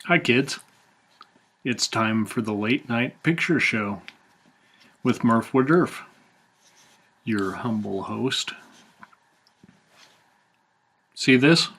Hi, kids. It's time for the late night picture show with Murph, your humble host. See this?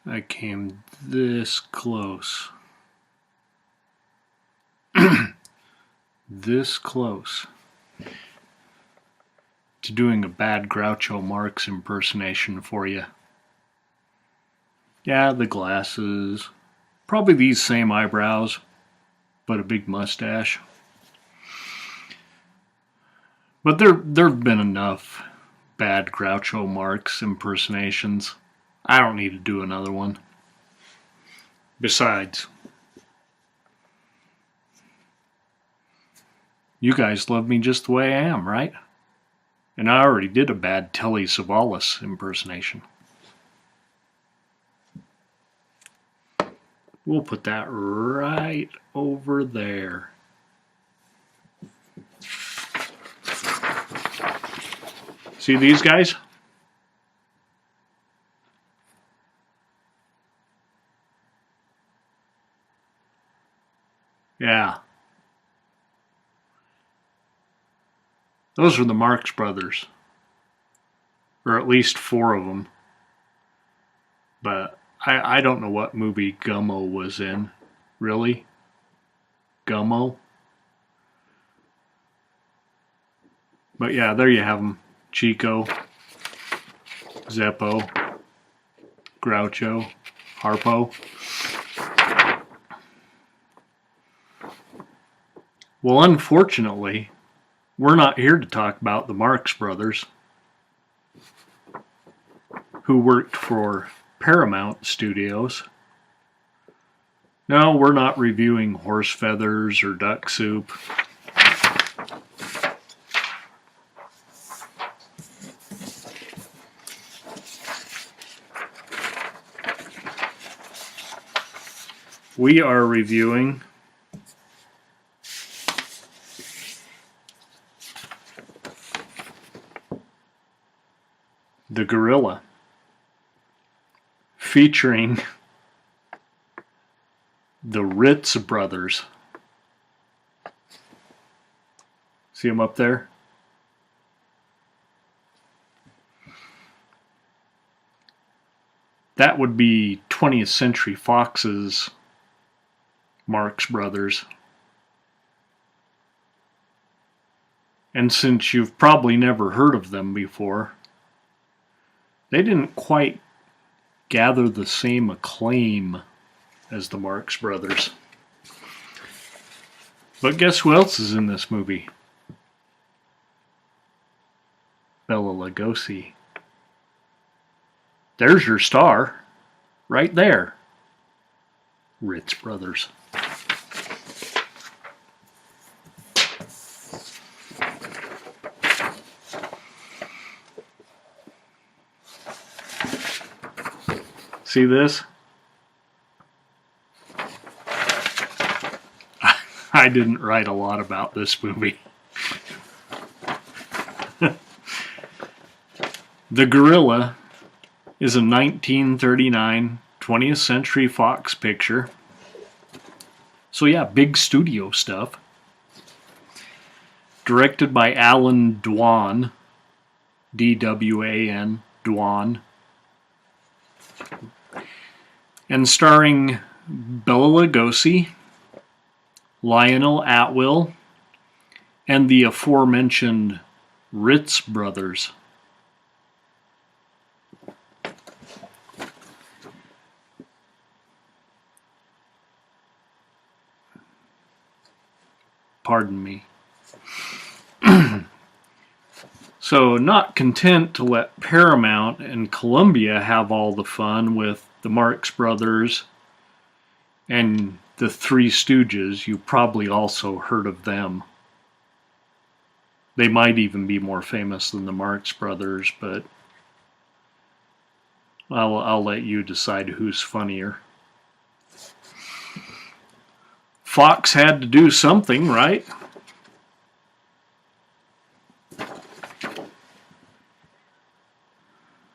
I came this close. This close to doing a bad Groucho Marx impersonation for you. Yeah, the glasses, probably these same eyebrows, but a big mustache. But there've been enough bad Groucho Marx impersonations. I don't need to do another one. Besides, you guys love me just the way I am, right? And I already did a bad Telly Savalas impersonation. We'll put that right over there. See these guys? Yeah. Those are the Marx Brothers. Or at least 4 of them. But I don't know what movie Gummo was in. Really? Gummo? But yeah, there you have them. Chico, Zeppo, Groucho, Harpo. Well, unfortunately, we're not here to talk about the Marx Brothers, who worked for Paramount Studios. No, we're not reviewing Horse Feathers or Duck Soup. We are reviewing The Gorilla, featuring the Ritz Brothers. See them up there? That would be 20th Century Fox's Marx Brothers. And since you've probably never heard of them before, they didn't quite gather the same acclaim as the Marx Brothers. But guess who else is in this movie? Bela Lugosi. There's your star, right there. Ritz Brothers. See this? I didn't write a lot about this movie. The Gorilla is a 1939 20th Century Fox picture. So yeah, big studio stuff. Directed by Alan Dwan, D-W-A-N, Dwan. And starring Bela Lugosi, Lionel Atwill, and the aforementioned Ritz Brothers. Pardon me. So, not content to let Paramount and Columbia have all the fun with the Marx Brothers and the Three Stooges, you probably also heard of them. They might even be more famous than the Marx Brothers, but I'll let you decide who's funnier. Fox had to do something, right?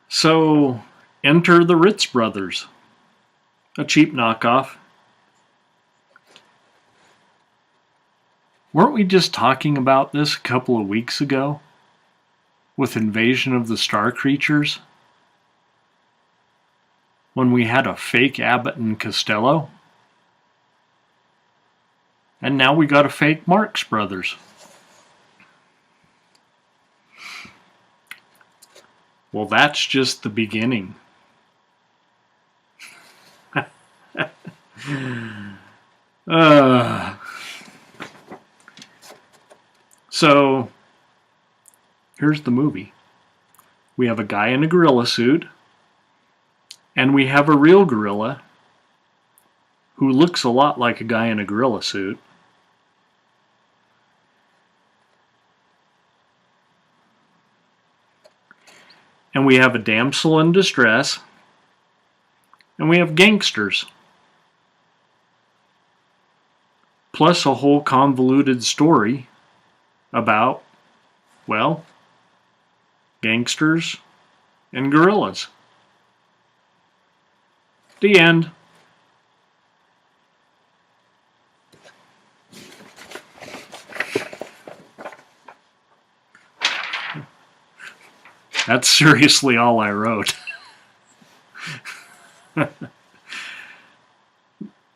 So Enter the Ritz Brothers, a cheap knockoff. Weren't we just talking about this a couple of weeks ago with Invasion of the Star Creatures? When we had a fake Abbott and Costello? And now we got a fake Marx Brothers. Well, that's just the beginning. So, here's the movie. We have a guy in a gorilla suit, and we have a real gorilla who looks a lot like a guy in a gorilla suit. And we have a damsel in distress, and we have gangsters. Plus a whole convoluted story about, well, gangsters and gorillas. The end. That's seriously all I wrote.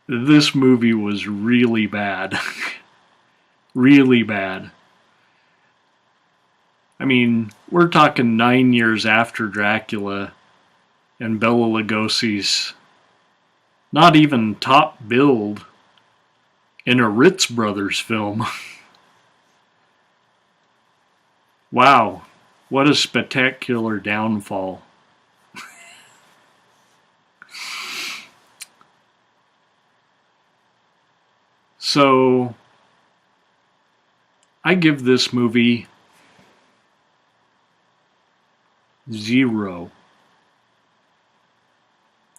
This movie was really bad. Really bad. I mean, we're talking 9 years after Dracula and Bela Lugosi's not even top billed in a Ritz Brothers film. Wow, what a spectacular downfall. So, I give this movie 0.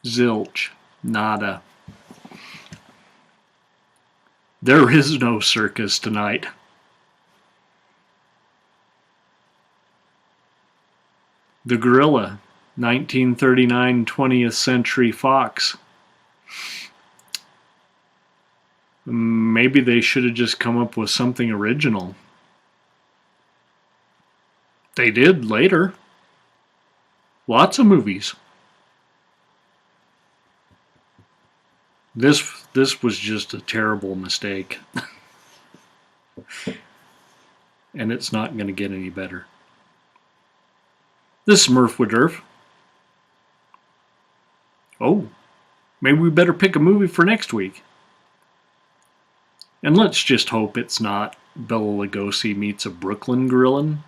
Zilch. Nada. There is no circus tonight. The Gorilla, 1939 20th Century Fox. Maybe they should have just come up with something original. They did later. Lots of movies. This was just a terrible mistake. And it's not going to get any better. This is Murph with Murph. Oh, maybe we better pick a movie for next week. And let's just hope it's not Bela Lugosi meets a Brooklyn gorilla.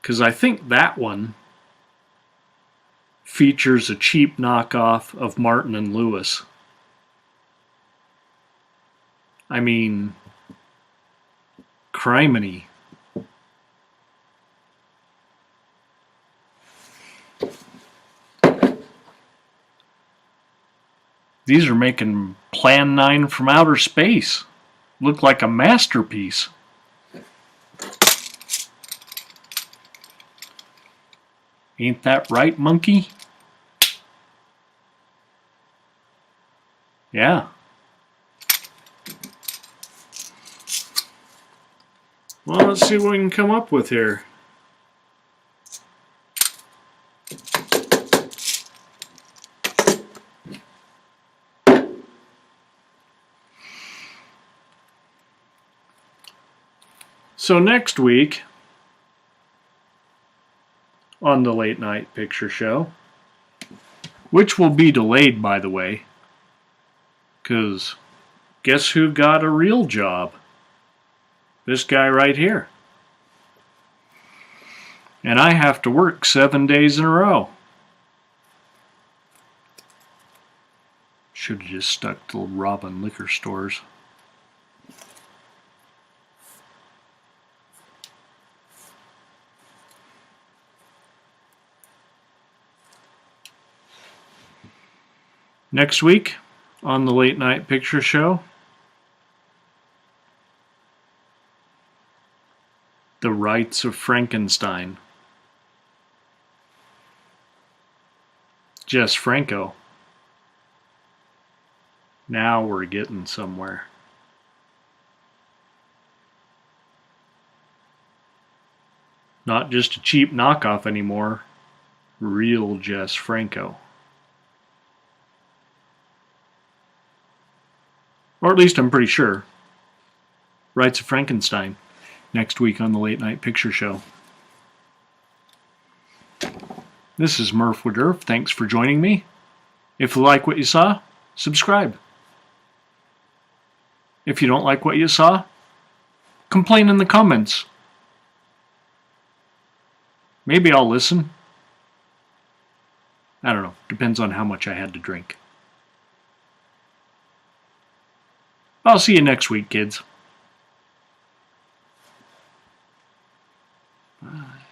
Because I think that one features a cheap knockoff of Martin and Lewis. I mean, criminy. These are making Plan 9 from outer space look like a masterpiece. Ain't that right, monkey? Yeah. Well, let's see what we can come up with here. So next week, on the Late Night Picture Show, which will be delayed, by the way, because guess who got a real job? This guy right here. And I have to work 7 days in a row. Should have just stuck to robbing liquor stores. Next week on the Late Night Picture Show, The Rites of Frankenstein. Jess Franco. Now we're getting somewhere. Not just a cheap knockoff anymore. Real Jess Franco. Or at least I'm pretty sure. Rights of Frankenstein. Next week on the Late Night Picture Show. This is Murph with Earth. Thanks for joining me. If you like what you saw, subscribe. If you don't like what you saw, complain in the comments. Maybe I'll listen. I don't know. Depends on how much I had to drink. I'll see you next week, kids. Bye.